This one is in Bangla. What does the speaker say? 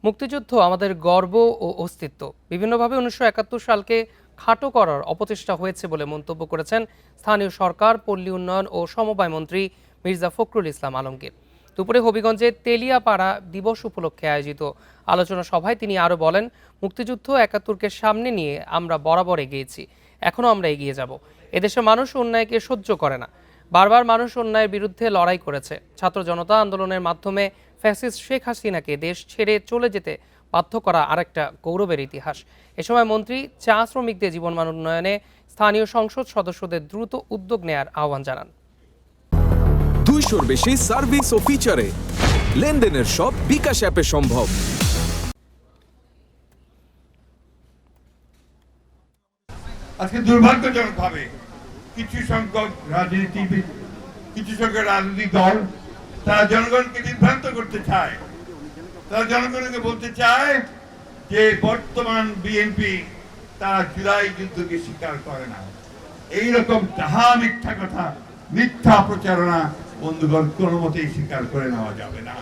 মুক্তিযুদ্ধ আমাদের গর্ব ও অস্তিত্ব। বিভিন্নভাবে 1971 সালকে খাটো করার অপচেষ্টা হয়েছে বলে মন্তব্য করেছেন স্থানীয় সরকার, পল্লী উন্নয়ন ও সমবায় মন্ত্রী মির্জা ফখরুল ইসলাম আলমগীর। দুপুরে হবিগঞ্জে তেলিয়াপাড়া দিবস উপলক্ষে আয়োজিত আলোচনা সভায় তিনি আরও বলেন, মুক্তিযুদ্ধ 71কে সামনে নিয়ে আমরা বরাবর এগিয়েছি, এখনও আমরা এগিয়ে যাব। এদেশে মানুষ অন্যায়কে সহ্য করে না। বারবার মানুষ অন্যায়ের বিরুদ্ধে লড়াই করেছে। ছাত্র জনতা আন্দোলনের মাধ্যমে ফ্যাসিস্ট শেখ হাসিনাকে দেশ ছেড়ে চলে যেতে বাধ্য করা আরেকটা গৌরবের ইতিহাস। এ সময় মন্ত্রী চা শ্রমিকদের জীবনমান উন্নয়নে স্থানীয় সংসদ সদস্যদের দ্রুত উদ্যোগ নেয়ার আহ্বান জানান। 200-র বেশি সার্ভিস ও ফিচারে লেনদেনের সব বিকাশ অ্যাপে সম্ভব। আজকে দুর্ভাগ্যজনকভাবে কিছু সংখ্যক রাজনীতিক দল তারা জনগণকে বিভ্রান্ত করতে চায়। তারা জনগণকে বলতে চায় যে বর্তমান বিএনপি তারা জুলাই যুদ্ধকে স্বীকার করে না। এইরকম তাহা মিথ্যা কথা, মিথ্যা প্রচারণা বন্ধুগণ কোনো মতেই স্বীকার করে নেওয়া যাবে না।